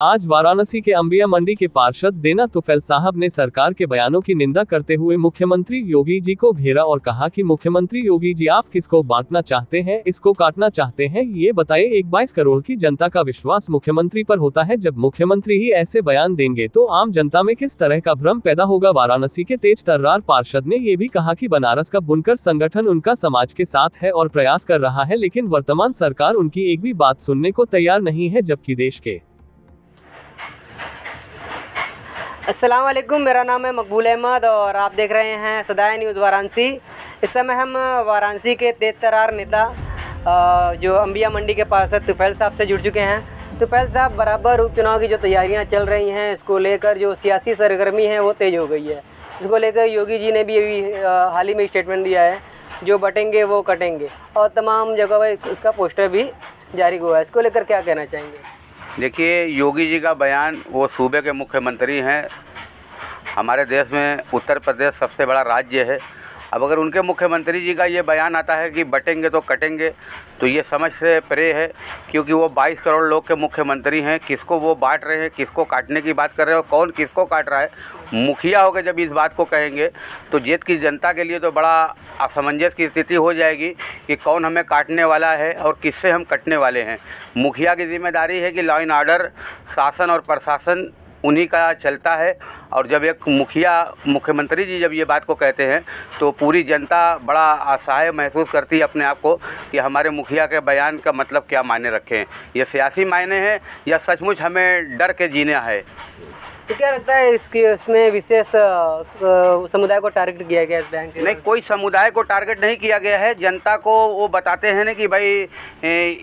आज वाराणसी के अंबिया मंडी के पार्षद देना तुफैल साहब ने सरकार के बयानों की निंदा करते हुए मुख्यमंत्री योगी जी को घेरा और कहा कि मुख्यमंत्री योगी जी आप किसको बांटना चाहते हैं, इसको काटना चाहते हैं, ये बताइए। 22 करोड़ की जनता का विश्वास मुख्यमंत्री पर होता है। जब मुख्यमंत्री ही ऐसे बयान देंगे तो आम जनता में किस तरह का भ्रम पैदा होगा। वाराणसी के तेज तर्रार पार्षद ने ये भी कहा कि बनारस का बुनकर संगठन उनका समाज के साथ है और प्रयास कर रहा है, लेकिन वर्तमान सरकार उनकी एक भी बात सुनने को तैयार नहीं है, जबकि देश के अस्सलाम वालेकुम, मेरा नाम है मकबूल अहमद और आप देख रहे हैं सदाए न्यूज़ वाराणसी। इस समय हम वाराणसी के तेज तर्रार नेता जो अंबिया मंडी के पार्षद तुफैल साहब से जुड़ चुके हैं। तुफैल साहब, बराबर उपचुनाव की जो तैयारियां चल रही हैं, इसको लेकर जो सियासी सरगर्मी है वो तेज़ हो गई है। इसको लेकर योगी जी ने भी अभी हाल ही में स्टेटमेंट दिया है, जो बटेंगे वो कटेंगे, और तमाम जगह पर इसका पोस्टर भी जारी हुआ है। इसको लेकर क्या कहना चाहेंगे? देखिए, योगी जी का बयान, वो सूबे के मुख्यमंत्री हैं। हमारे देश में उत्तर प्रदेश सबसे बड़ा राज्य है। अब अगर उनके मुख्यमंत्री जी का ये बयान आता है कि बटेंगे तो कटेंगे, तो ये समझ से परे है, क्योंकि वो 22 करोड़ लोग के मुख्यमंत्री हैं। किसको वो बांट रहे हैं, किसको काटने की बात कर रहे हैं और कौन किसको काट रहा है, मुखिया होकर जब इस बात को कहेंगे तो जेठ की जनता के लिए तो बड़ा असमंजस की स्थिति हो जाएगी कि कौन हमें काटने वाला है और किससे हम कटने वाले हैं। मुखिया की जिम्मेदारी है कि लॉ एंड ऑर्डर, शासन और प्रशासन उन्हीं का चलता है, और जब एक मुख्यमंत्री जी जब ये बात को कहते हैं तो पूरी जनता बड़ा असहाय महसूस करती है अपने आप को कि हमारे मुखिया के बयान का मतलब क्या मायने रखें, ये सियासी मायने हैं या सचमुच हमें डर के जीना है। तो क्या लगता है इसमें विशेष समुदाय को टारगेट किया गया है बैंक? नहीं, कोई समुदाय को टारगेट नहीं किया गया है। जनता को वो बताते हैं ना कि भाई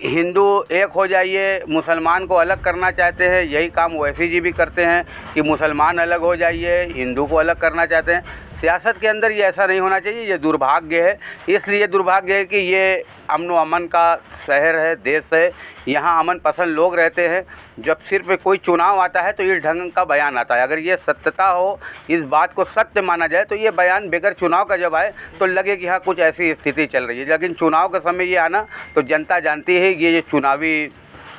हिंदू एक हो जाइए, मुसलमान को अलग करना चाहते हैं। यही काम ओवैसी जी भी करते हैं कि मुसलमान अलग हो जाइए, हिंदू को अलग करना चाहते हैं। सियासत के अंदर ये ऐसा नहीं होना चाहिए, ये दुर्भाग्य है। इसलिए दुर्भाग्य है कि ये अमन व अमन का शहर है, देश है, यहाँ अमन पसंद लोग रहते हैं। जब सिर्फ कोई चुनाव आता है तो इस ढंग का बयान आता है। अगर ये सत्यता हो, इस बात को सत्य माना जाए, तो ये बयान बगैर चुनाव का जब आए तो लगे कि हाँ कुछ ऐसी स्थिति चल रही है। लेकिन चुनाव के समय ये आना तो जनता जानती है कि ये चुनावी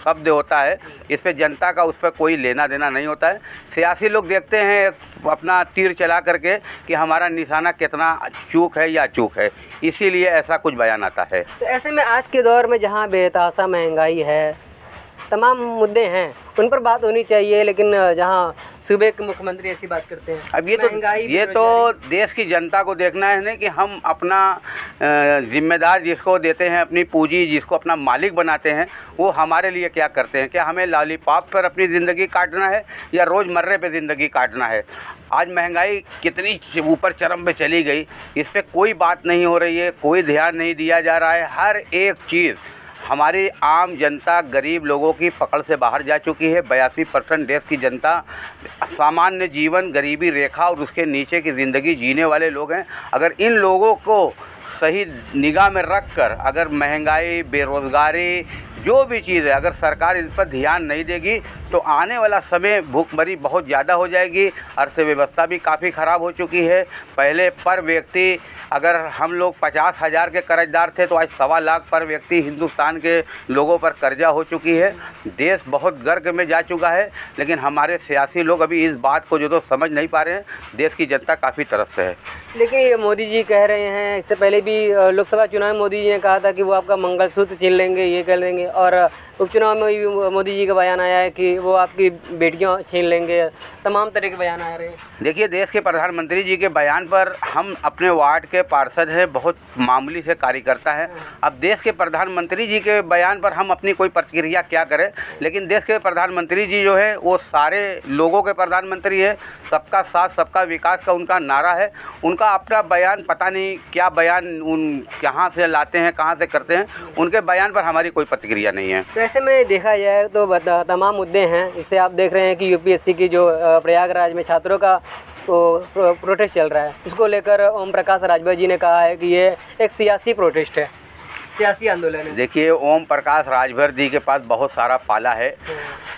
शब्द होता है, इस पर जनता का उस पर कोई लेना देना नहीं होता है। सियासी लोग देखते हैं अपना तीर चला करके कि हमारा निशाना कितना चूक है या चूक है, इसीलिए ऐसा कुछ बयान आता है। तो ऐसे में आज के दौर में जहाँ बेतहाशा महंगाई है, तमाम मुद्दे हैं, उन पर बात होनी चाहिए, लेकिन जहाँ सूबे के मुख्यमंत्री ऐसी बात करते हैं। अब ये तो देश की जनता को देखना है ना कि हम अपना जिम्मेदार जिसको देते हैं, अपनी पूंजी जिसको अपना मालिक बनाते हैं, वो हमारे लिए क्या करते हैं। क्या हमें लॉलीपॉप पर अपनी ज़िंदगी काटना है या रोज़मर्रे पे ज़िंदगी काटना है। आज महंगाई कितनी ऊपर चरम पे चली गई, इस पर कोई बात नहीं हो रही है, कोई ध्यान नहीं दिया जा रहा है। हर एक चीज़ हमारी आम जनता, गरीब लोगों की पकड़ से बाहर जा चुकी है। 82% देश की जनता सामान्य जीवन, गरीबी रेखा और उसके नीचे की ज़िंदगी जीने वाले लोग हैं। अगर इन लोगों को सही निगाह में रख कर, अगर महंगाई, बेरोज़गारी, जो भी चीज़ है, अगर सरकार इन पर ध्यान नहीं देगी तो आने वाला समय भूखमरी बहुत ज़्यादा हो जाएगी। अर्थव्यवस्था भी काफ़ी ख़राब हो चुकी है। पहले पर व्यक्ति अगर हम लोग 50,000 के कर्जदार थे, तो आज 1.25 लाख पर व्यक्ति हिंदुस्तान के लोगों पर कर्जा हो चुकी है। देश बहुत गर्क में जा चुका है, लेकिन हमारे सियासी लोग अभी इस बात को जो तो समझ नहीं पा रहे हैं। देश की जनता काफ़ी तरसते है। लेकिन ये मोदी जी कह रहे हैं, इससे पहले भी लोकसभा चुनाव में मोदी जी ने कहा था कि वो आपका मंगलसूत्र छीन लेंगे, ये कर लेंगे, और उपचुनाव में भी मोदी जी का बयान आया है कि वो आपकी बेटियां छीन लेंगे। तमाम तरह के बयान आ रहे हैं। देखिए, देश के प्रधानमंत्री जी के बयान पर हम अपने वार्ड के पार्षद हैं, बहुत मामूली से कार्यकर्ता हैं। अब देश के प्रधानमंत्री जी के बयान पर हम अपनी कोई प्रतिक्रिया क्या करें। लेकिन देश के प्रधानमंत्री जी जो है वो सारे लोगों के प्रधानमंत्री हैं। सबका साथ सबका विकास का उनका नारा है। उनका अपना बयान, पता नहीं क्या बयान उन कहाँ से लाते हैं, कहाँ से करते हैं, उनके बयान पर हमारी कोई प्रतिक्रिया नहीं है। तो ऐसे में देखा जाए तो तमाम मुद्दे हैं। इससे आप देख रहे हैं कि यूपीएससी की जो प्रयागराज में छात्रों का प्रोटेस्ट चल रहा है, इसको लेकर ओम प्रकाश राजभर जी ने कहा है कि ये एक सियासी प्रोटेस्ट है, सियासी आंदोलन है। देखिए, ओम प्रकाश राजभर जी के पास बहुत सारा पाला है।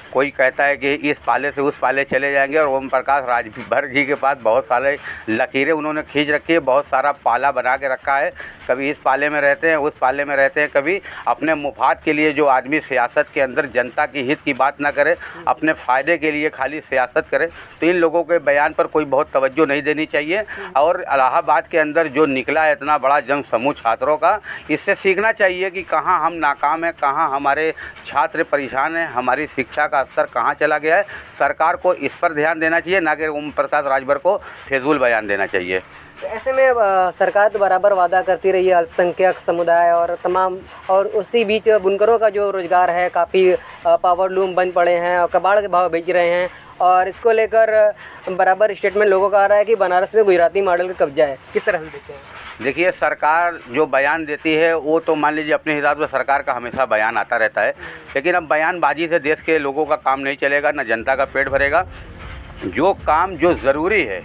कोई कहता है कि इस पाले से उस पाले चले जाएंगे, और ओम प्रकाश राजभर जी के पास बहुत सारे लकीरें उन्होंने खींच रखी है, बहुत सारा पाला बना के रखा है। कभी इस पाले में रहते हैं, उस पाले में रहते हैं, कभी अपने मुफाद के लिए जो आदमी सियासत के अंदर जनता की हित की बात ना करे, अपने फ़ायदे के लिए खाली सियासत करे, तो इन लोगों के बयान पर कोई बहुत तवज्जो नहीं देनी चाहिए। और इलाहाबाद के अंदर जो निकला है इतना बड़ा जन समूह छात्रों का, इससे सीखना चाहिए कि कहाँ हम नाकाम हैं, कहाँ हमारे छात्र परेशान हैं, हमारी शिक्षा का स्तर कहाँ चला गया है। सरकार को इस पर ध्यान देना चाहिए, ना कि ओम प्रकाश राजभर को फिजूल बयान देना चाहिए। तो ऐसे में सरकार तो बराबर वादा करती रही है अल्पसंख्यक समुदाय और तमाम, और उसी बीच बुनकरों का जो रोज़गार है काफ़ी पावर लूम बन पड़े हैं और कबाड़ के भाव बेच रहे हैं, और इसको लेकर बराबर स्टेटमेंट लोगों का आ रहा है कि बनारस में गुजराती मॉडल का कब्जा है। किस तरह से देखते हैं? देखिए, सरकार जो बयान देती है वो तो मान लीजिए अपने हिसाब से सरकार का हमेशा बयान आता रहता है, लेकिन अब बयानबाजी से देश के लोगों का काम नहीं चलेगा, ना जनता का पेट भरेगा। जो काम जो ज़रूरी है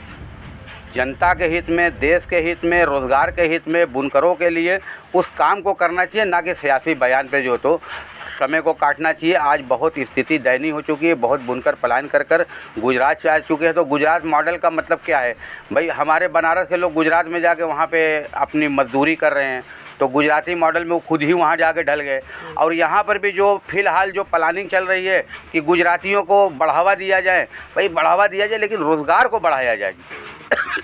जनता के हित में, देश के हित में, रोज़गार के हित में, बुनकरों के लिए, उस काम को करना चाहिए, ना कि सियासी बयान पे जो तो समय को काटना चाहिए। आज बहुत स्थिति दयनीय हो चुकी है, बहुत बुनकर पलायन कर कर गुजरात से आ चुके हैं। तो गुजरात मॉडल का मतलब क्या है भाई? हमारे बनारस के लोग गुजरात में जाके वहाँ पे अपनी मजदूरी कर रहे हैं, तो गुजराती मॉडल में वो खुद ही वहाँ जाके ढल गए। और यहाँ पर भी जो फ़िलहाल जो प्लानिंग चल रही है कि गुजरातियों को बढ़ावा दिया जाए, भाई बढ़ावा दिया जाए लेकिन रोज़गार को बढ़ाया जाए।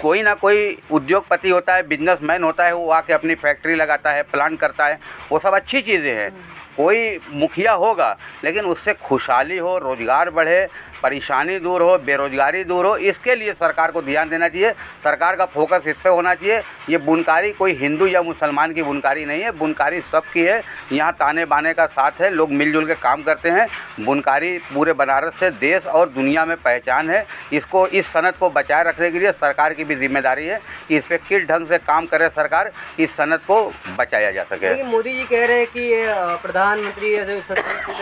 कोई ना कोई उद्योगपति होता है, बिजनेसमैन होता है, वो आके अपनी फैक्ट्री लगाता है, प्लांट करता है, वो सब अच्छी चीज़ें हैं। कोई मुखिया होगा लेकिन उससे खुशहाली हो, रोज़गार बढ़े, परेशानी दूर हो, बेरोज़गारी दूर हो, इसके लिए सरकार को ध्यान देना चाहिए। सरकार का फोकस इस पे होना चाहिए। ये बुनकारी कोई हिंदू या मुसलमान की बुनकारी नहीं है, बुनकारी सबकी है। यहाँ ताने बाने का साथ है, लोग मिलजुल के काम करते हैं। बुनकारी पूरे बनारस से देश और दुनिया में पहचान है। इसको, इस सनत को बचाए रखने के लिए सरकार की भी जिम्मेदारी है कि इस पर किस ढंग से काम करे सरकार, इस सनत को बचाया जा सके। मोदी जी कह रहे हैं कि प्रधानमंत्री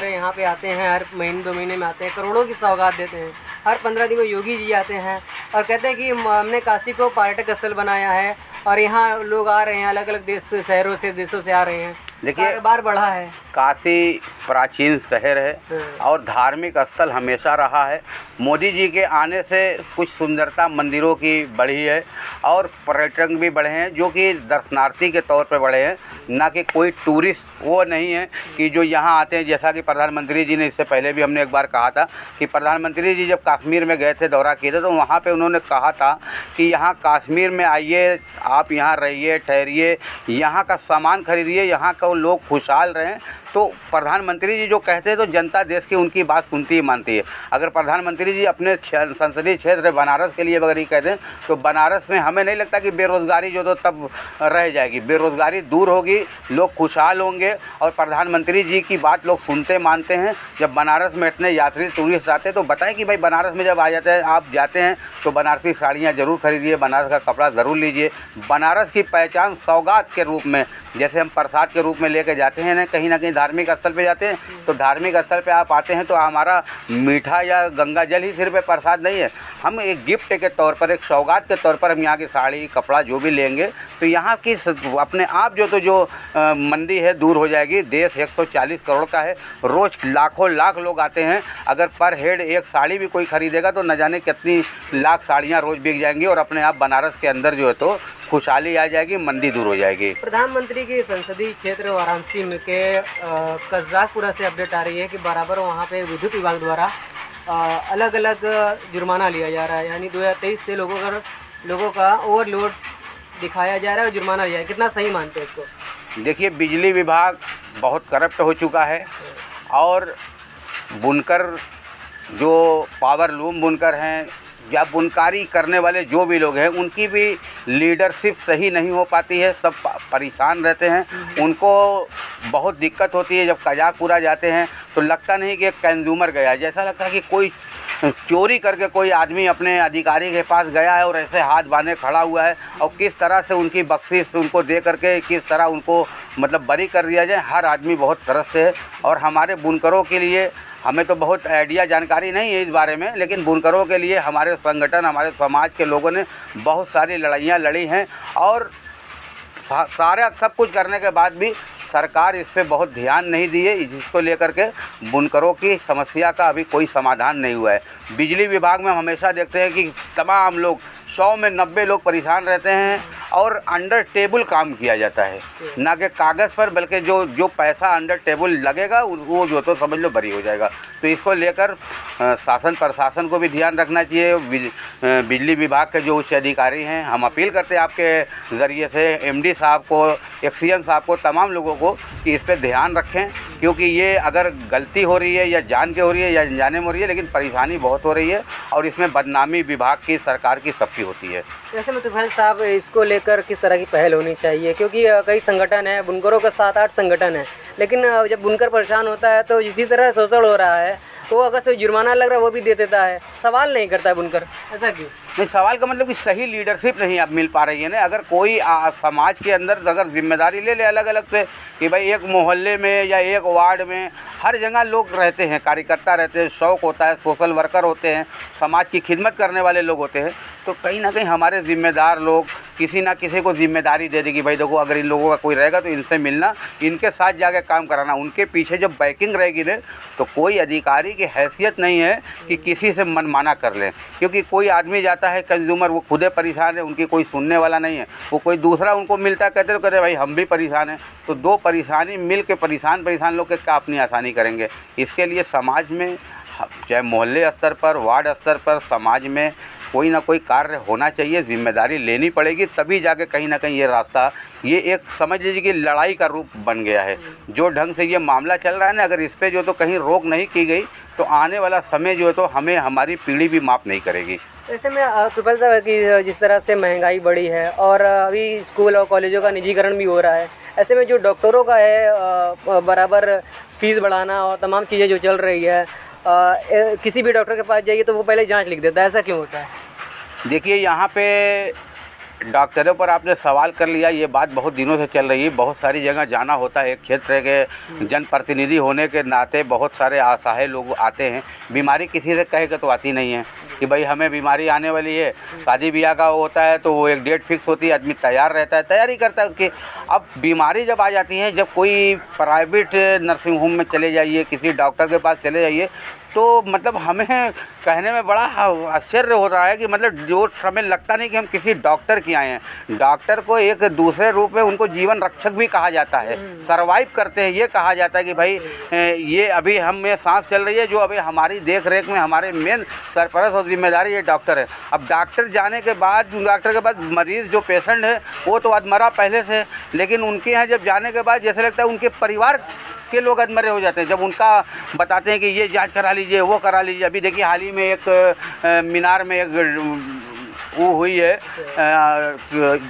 यहाँ पे आते हैं, हर महीने 2 महीने में आते हैं, करोड़ों की सौगात देते हैं। हर 15 दिन में योगी जी आते हैं और कहते हैं कि हमने काशी को पर्यटक स्थल बनाया है और यहाँ लोग आ रहे हैं, अलग अलग शहरों से, देशों से आ रहे हैं। देखिए, कारोबार बढ़ा है। काशी प्राचीन शहर है और धार्मिक स्थल हमेशा रहा है। मोदी जी के आने से कुछ सुंदरता मंदिरों की बढ़ी है और पर्यटक भी बढ़े हैं, जो कि दर्शनार्थी के तौर पर बढ़े हैं, ना कि कोई टूरिस्ट वो नहीं है कि जो यहाँ आते हैं। जैसा कि प्रधानमंत्री जी ने, इससे पहले भी हमने एक बार कहा था कि प्रधानमंत्री जी जब कश्मीर में गए थे, दौरा किए थे, तो वहाँ पे उन्होंने कहा था कि यहाँ कश्मीर में आइए, आप यहाँ रहिए, ठहरिए, यहाँ का सामान खरीदिए, यहाँ का लोग खुशहाल रहें। तो प्रधानमंत्री जी जो कहते हैं तो जनता देश की उनकी बात सुनती ही मानती है। अगर प्रधानमंत्री जी अपने संसदीय क्षेत्र बनारस के लिए अगर ये कहते हैं तो बनारस में हमें नहीं लगता कि बेरोज़गारी जो तो तब रह जाएगी। बेरोज़गारी दूर होगी, लोग खुशहाल होंगे और प्रधानमंत्री जी की बात लोग सुनते मानते हैं। जब बनारस में इतने यात्री टूरिस्ट आते हैं तो बताएं कि भाई बनारस में जब आ जाते हैं, आप जाते हैं तो बनारसी साड़ियाँ ज़रूर खरीदिए, बनारस का कपड़ा ज़रूर लीजिए। बनारस की पहचान सौगात के रूप में, जैसे हम प्रसाद के रूप में लेके जाते हैं ना कहीं धार्मिक स्थल पे जाते हैं, तो धार्मिक स्थल पे आप आते हैं तो हमारा मीठा या गंगा जल ही सिर्फ प्रसाद नहीं है। हम एक गिफ्ट के तौर पर, एक सौगात के तौर पर हम यहाँ की साड़ी कपड़ा जो भी लेंगे तो यहाँ की अपने आप जो मंदी है दूर हो जाएगी। देश 140 करोड़ का है, रोज़ लाखों लाख लोग आते हैं। अगर पर हेड एक साड़ी भी कोई ख़रीदेगा तो न जाने कितनी लाख साड़ियाँ रोज़ बिक जाएंगी और अपने आप बनारस के अंदर जो है तो खुशहाली आ जाएगी, मंदी दूर हो जाएगी। प्रधानमंत्री के संसदीय क्षेत्र वाराणसी में के कज़ाकपुरा से अपडेट आ रही है कि बराबर वहाँ पे विद्युत विभाग द्वारा अलग अलग जुर्माना लिया जा रहा है। यानी 2023 से लोगों का ओवरलोड दिखाया जा रहा है और जुर्माना लिया है। कितना सही मानते हैं इसको? देखिए, बिजली विभाग बहुत करप्ट हो चुका है और बुनकर जो पावर लूम बुनकर हैं या बुनकारी करने वाले जो भी लोग हैं, उनकी भी लीडरशिप सही नहीं हो पाती है। सब परेशान रहते हैं, उनको बहुत दिक्कत होती है। जब कज़ाकपुरा जाते हैं तो लगता नहीं कि एक कंज्यूमर गया है, जैसा लगता है कि कोई चोरी करके कोई आदमी अपने अधिकारी के पास गया है और ऐसे हाथ बांधे खड़ा हुआ है और किस तरह से उनकी बख्शिश उनको दे करके किस तरह उनको मतलब बरी कर दिया जाए। हर आदमी बहुत तरसते है और हमारे बुनकरों के लिए, हमें तो बहुत आइडिया जानकारी नहीं है इस बारे में, लेकिन बुनकरों के लिए हमारे संगठन, हमारे समाज के लोगों ने बहुत सारी लड़ाइयाँ लड़ी हैं और सारा सब कुछ करने के बाद भी सरकार इस पे बहुत ध्यान नहीं दी है, जिसको लेकर के बुनकरों की समस्या का अभी कोई समाधान नहीं हुआ है। बिजली विभाग में हम हमेशा देखते हैं कि तमाम लोग 100 में 90 लोग परेशान रहते हैं और अंडर टेबल काम किया जाता है, ना कि कागज़ पर, बल्कि जो पैसा अंडर टेबल लगेगा वो जो तो समझ लो बरी हो जाएगा। तो इसको लेकर शासन प्रशासन को भी ध्यान रखना चाहिए। बिजली विभाग के जो उच्च अधिकारी हैं, हम अपील करते हैं आपके ज़रिए से एमडी साहब को, एक्सीएम साहब को, तमाम लोगों को कि इस पर ध्यान रखें, क्योंकि ये अगर गलती हो रही है या जान के हो रही है या अनजाने में हो रही है, लेकिन परेशानी बहुत हो रही है और इसमें बदनामी विभाग की, सरकार की, सबकी होती है। ऐसे में तुफैल साहब इसको लेकर किस तरह की पहल होनी चाहिए, क्योंकि कई संगठन हैं, बुनकरों का 7-8 संगठन है, लेकिन जब बुनकर परेशान होता है तो जिस तरह शोषण हो रहा है तो अगर से जुर्माना लग रहा है वो भी दे देता है, सवाल नहीं करता है बुनकर, ऐसा क्यों? नहीं, सवाल का मतलब कि सही लीडरशिप नहीं अब मिल पा रही है ना। अगर कोई समाज के अंदर अगर जिम्मेदारी ले ले अलग अलग से कि भाई एक मोहल्ले में या एक वार्ड में हर जगह लोग रहते हैं, कार्यकर्ता रहते हैं, शौक़ होता है, सोशल वर्कर होते हैं, समाज की खिदमत करने वाले लोग होते हैं, तो कहीं ना कहीं हमारे ज़िम्मेदार लोग किसी ना किसी को जिम्मेदारी दे देगी, भाई देखो अगर इन लोगों का कोई रहेगा तो इनसे मिलना, इनके साथ जाके काम कराना। उनके पीछे जब बैकिंग रहेगी ना तो कोई अधिकारी की हैसियत नहीं है कि किसी से मनमाना कर लें, क्योंकि कोई आदमी जाता है कंज्यूमर, वो खुदे परेशान है, उनकी कोई सुनने वाला नहीं है, वो कोई दूसरा उनको मिलता है, कहते भाई हम भी परेशान हैं, तो दो परेशानी मिल के परेशान लोग के क्या अपनी आसानी करेंगे। इसके लिए समाज में, चाहे मोहल्ले स्तर पर, वार्ड स्तर पर, समाज में कोई ना कोई कार्य होना चाहिए, जिम्मेदारी लेनी पड़ेगी, तभी जाके कहीं ना कहीं ये रास्ता, ये एक समझ लीजिए कि लड़ाई का रूप बन गया है। जो ढंग से ये मामला चल रहा है ना, अगर इस पे जो तो कहीं रोक नहीं की गई तो आने वाला समय जो है तो हमें, हमारी पीढ़ी भी माफ़ नहीं करेगी। ऐसे में तुफैल साहब कि जिस तरह से महंगाई बढ़ी है और अभी स्कूल और कॉलेजों का निजीकरण भी हो रहा है, ऐसे में जो डॉक्टरों का है बराबर फीस बढ़ाना और तमाम चीज़ें जो चल रही है, किसी भी डॉक्टर के पास जाइए तो वो पहले जांच लिख देता है, ऐसा क्यों होता है? देखिए, यहाँ पे डॉक्टरों पर आपने सवाल कर लिया, ये बात बहुत दिनों से चल रही है। बहुत सारी जगह जाना होता है, एक क्षेत्र के जनप्रतिनिधि होने के नाते बहुत सारे असहाय लोग आते हैं। बीमारी किसी से कहे के तो आती नहीं है कि भाई हमें बीमारी आने वाली है। शादी ब्याह का होता है तो वो एक डेट फिक्स होती है, आदमी तैयार रहता है, तैयारी करता है उसकी। अब बीमारी जब आ जाती है, जब कोई प्राइवेट नर्सिंग होम में चले जाइए, किसी डॉक्टर के पास चले जाइए, तो मतलब हमें कहने में बड़ा आश्चर्य हो रहा है कि मतलब जो हमें लगता नहीं कि हम किसी डॉक्टर के आए हैं। डॉक्टर को एक दूसरे रूप में उनको जीवन रक्षक भी कहा जाता है, सर्वाइव करते हैं, ये कहा जाता है कि भाई ये अभी हम में सांस चल रही है, जो अभी हमारी देख रेख में हमारे मेन सरपरस्त और जिम्मेदारी ये डॉक्टर है। अब डॉक्टर जाने के बाद, डॉक्टर के बाद मरीज़ जो पेशेंट है वो तो अधमरा पहले से, लेकिन उनके यहाँ जब जाने के बाद जैसे लगता है उनके परिवार के लोग अधमरे हो जाते हैं। जब उनका बताते हैं कि ये जांच करा लीजिए, वो करा लीजिए। अभी देखिए हाल ही में एक मीनार में एक वो हुई है,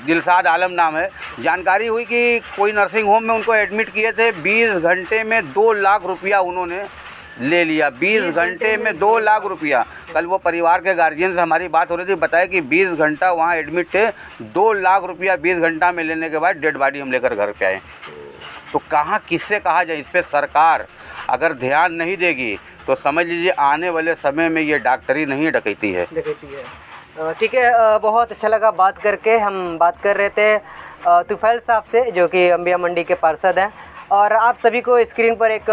दिलशाद आलम नाम है, जानकारी हुई कि कोई नर्सिंग होम में उनको एडमिट किए थे, 20 घंटे में 2 लाख रुपया उन्होंने ले लिया। 20 घंटे में 2 लाख रुपया। कल वो परिवार के गार्जियन से हमारी बात हो रही थी, बताया कि 20 घंटा वहाँ एडमिट थे, 2 लाख रुपया 20 घंटा में लेने के बाद डेड बॉडी हम लेकर घर पे आए। तो कहाँ किससे कहा जाए, इस पर सरकार अगर ध्यान नहीं देगी तो समझ लीजिए आने वाले समय में ये डॉक्टरी नहीं डकैती है। ठीक है, बहुत अच्छा लगा बात करके। हम बात कर रहे थे तुफैल साहब से, जो कि अंबिया मंडी के पार्षद हैं। और आप सभी को स्क्रीन पर एक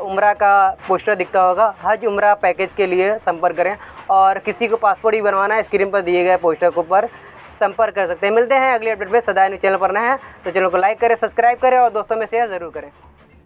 उम्रा का पोस्टर दिखता होगा, हज उम्रा पैकेज के लिए संपर्क करें। और किसी को पासपोर्ट ही बनवाना है, स्क्रीन पर दिए गए पोस्टर को पर संपर्क कर सकते हैं। मिलते हैं अगली अपडेट में। सदाए न्यूज़ चैनल पर नए हैं तो चैनल को लाइक करें, सब्सक्राइब करें और दोस्तों में शेयर ज़रूर करें।